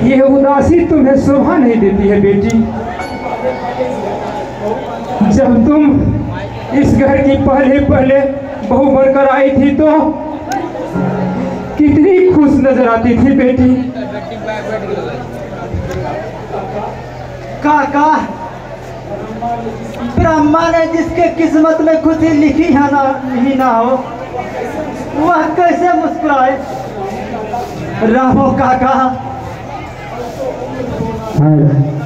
ये उदासी तुम्हें शोभा नहीं देती है बेटी। जब तुम इस घर की पहले पहले बहू बनकर आई थी तो कितनी खुश नजर आती थी बेटी। काका, ब्रह्मा ने जिसके किस्मत में खुशी लिखी है ना ही ना हो, वह कैसे मुस्कुराए। रामो काका,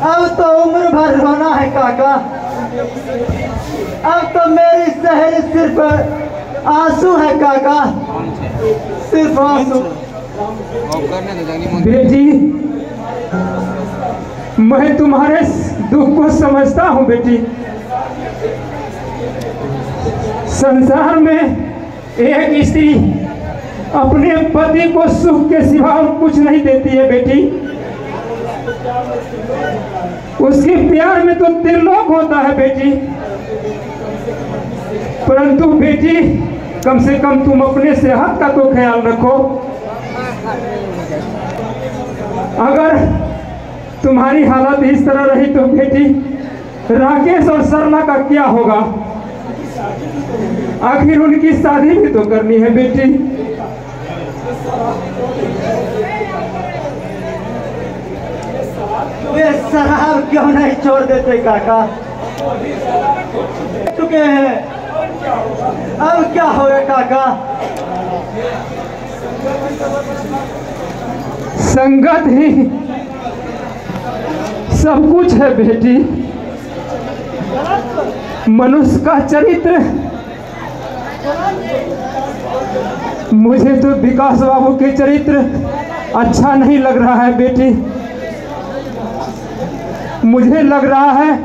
अब तो उम्र भर रोना है काका। अब तो मेरी सहेली सिर्फ आंसू है काका, सिर्फ आंसू। बेटी, मैं तुम्हारे दुख को समझता हूँ बेटी। संसार में एक स्त्री अपने पति को सुख के सिवा और कुछ नहीं देती है बेटी। उसके प्यार में तो त्रिलोक होता है बेटी। परंतु बेटी, कम से कम तुम अपने सेहत का तो ख्याल रखो। अगर तुम्हारी हालत इस तरह रही तो बेटी, राकेश और सरला का क्या होगा? आखिर उनकी शादी भी तो करनी है बेटी। वे शराब क्यों नहीं छोड़ देते काका? चुके हैं, अब क्या होगा काका? संगत ही सब कुछ है बेटी। मनुष्य का चरित्र, मुझे तो विकास बाबू के चरित्र अच्छा नहीं लग रहा है बेटी। मुझे लग रहा है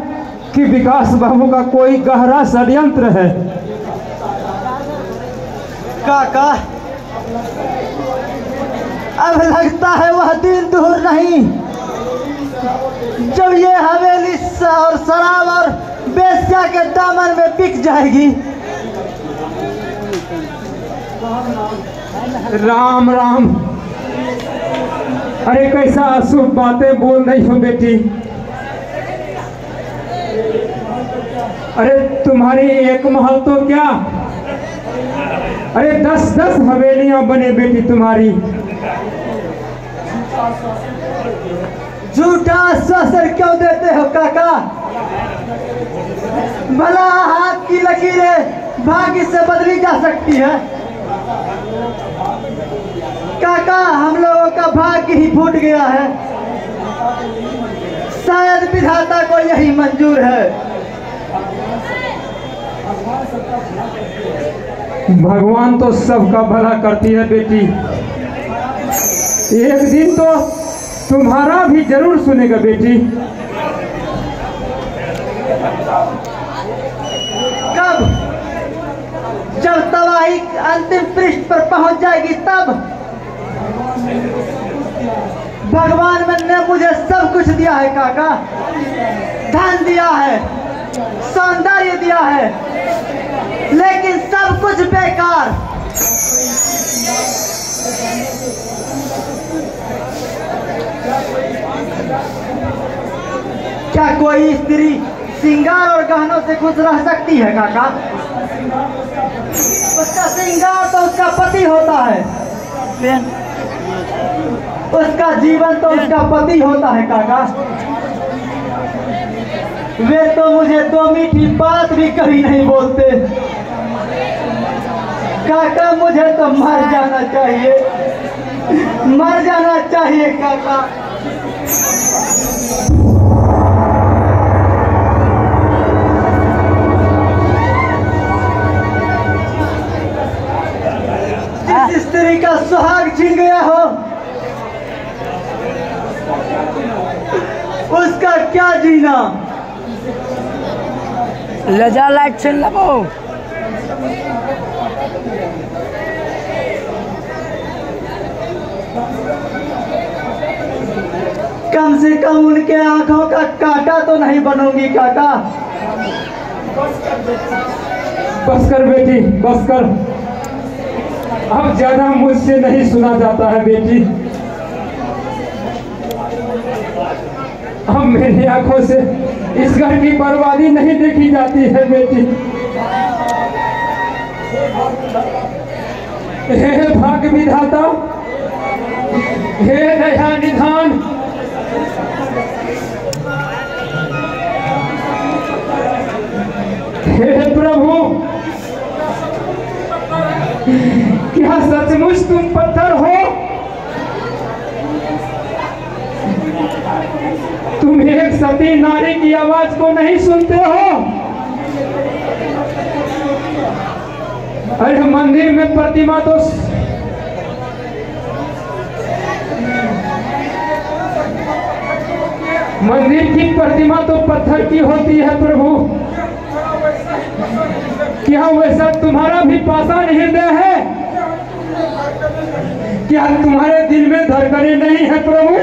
कि विकास बाबू का कोई गहरा षड्यंत्र है। काका, अब लगता है वह दिन दूर नहीं जब ये हवेली और शराब और बेस्या के दामन में बिक जाएगी। राम राम। अरे कैसा अशुभ बातें बोल रही हो बेटी। अरे तुम्हारी एक महल तो क्या, अरे 10-10 हवेलियां बने बेटी तुम्हारी। झूठा आश्वासन क्यों देते हो काका? भला हाथ की लकीरें भाग्य से बदली जा सकती है काका। हम लोगों का भाग्य ही फूट गया है। शायद विधाता को यही मंजूर है। भगवान तो सबका भला करती है बेटी। एक दिन तो तुम्हारा भी जरूर सुनेगा बेटी। कब? जब तबाही अंतिम पृष्ठ पर पहुंच जाएगी तब। भगवान ने मुझे सब कुछ दिया है काका। धन दिया है, सौंदर्य दिया है, लेकिन सब कुछ बेकार। क्या कोई स्त्री श्रृंगार और गहनों से खुश रह सकती है काका? उसका श्रृंगार तो उसका पति होता है, उसका जीवन तो उसका पति होता है काका। वे तो मुझे दो मीठी बात भी कभी नहीं बोलते काका। मुझे तो मर जाना चाहिए, मर जाना चाहिए काका। जिस स्त्री का सुहाग छिन गया हो उसका क्या जीना। लजा लाइट छीन लो। कम से कम उनके आंखों का कांटा तो नहीं बनूंगी काका। बस कर बेटी, बस कर। अब ज्यादा मुझसे नहीं सुना जाता है बेटी। अब मेरी आंखों से इस घर की बर्बादी नहीं देखी जाती है बेटी। हे भाग्य विधाता, हे दया निधान, हे प्रभु, क्या सचमुच तुम पत्थर हो? तुम एक सती नारी की आवाज को नहीं सुनते हो? अरे मंदिर में प्रतिमा तो मंदिर की प्रतिमा तो पत्थर की होती है प्रभु। क्या वैसा तुम्हारा भी पाषाण हृदय है? क्या तुम्हारे दिल में धड़कनें नहीं है प्रभु?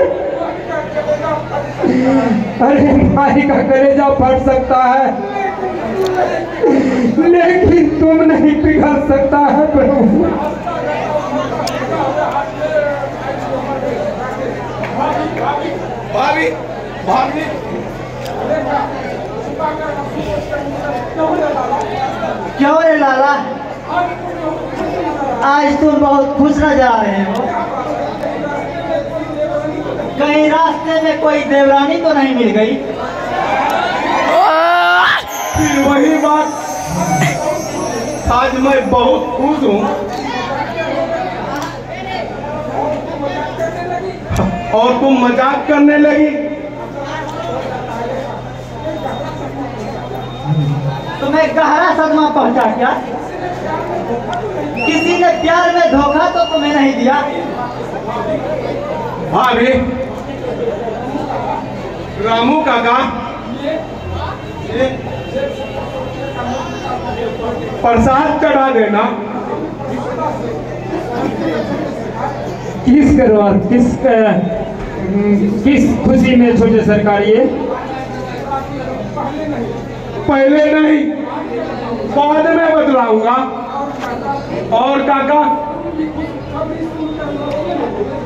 अरे भाई का कलेजा फट सकता है, लेकिन तुम नहीं पिघल सकता है प्रभु। भाभी, भाभी, क्यों रे लाला, आज तुम बहुत खुश नजर आ रहे हो। कहीं रास्ते में कोई देवरानी तो नहीं मिल गई? फिर वही बात, आज मैं बहुत खुश हूँ और तुम मजाक करने लगी। तुम्हें गहरा सदमा पहुंचा क्या? किसी ने प्यार में धोखा तो तुम्हें नहीं दिया? भाभी, रामू काका प्रसाद चढ़ा देना। किस खुशी में छोटे सरकार? ये पहले नहीं, बाद में बतलाऊंगा। और काका,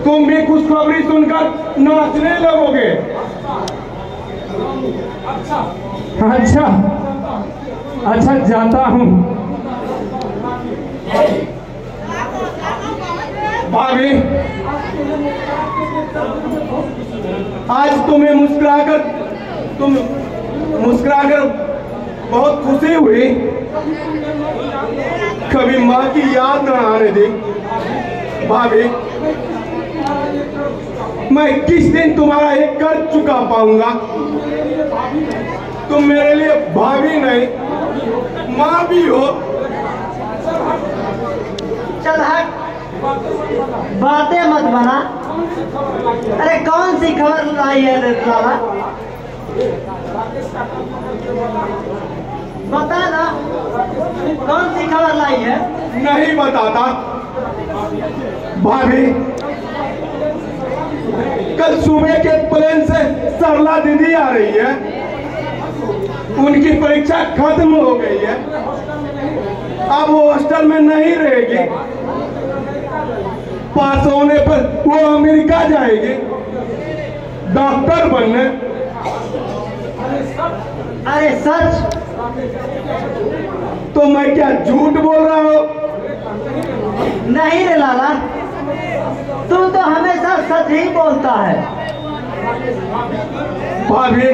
तुम भी खुशखबरी सुनकर नाचने लगोगे। अच्छा अच्छा, जाता हूँ। भाभी, आज तुम्हें मुस्कुराकर बहुत खुशी हुई। कभी माँ की याद न आने दी। भाभी, मैं किस दिन तुम्हारा एक कर्ज चुका पाऊंगा? तुम मेरे लिए भाभी नहीं, माँ भी हो। चल हट, बातें मत बना। अरे कौन सी खबर लाई है रे लाला? बता ना, कौन सी खबर लाई है? नहीं बताता। भाभी, कल सुबह के प्लेन से सरला दीदी आ रही है। उनकी परीक्षा खत्म हो गई है, अब वो हॉस्टल में नहीं रहेगी। पास होने पर वो अमेरिका जाएगी डॉक्टर बनने। अरे सच? तो मैं क्या झूठ बोल रहा हूँ? नहीं रे लाला, तू तो हमेशा सच ही बोलता है। भाभी,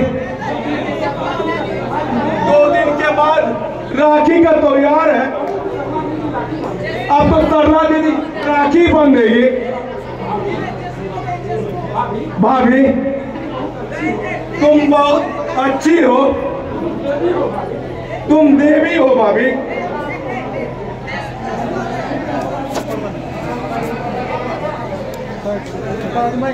2 दिन के बाद राखी का त्योहार है। अब तो सरला दीदी राखी बांधेगी। भाभी, तुम बहुत अच्छी हो, तुम देवी हो भाभी। बाद में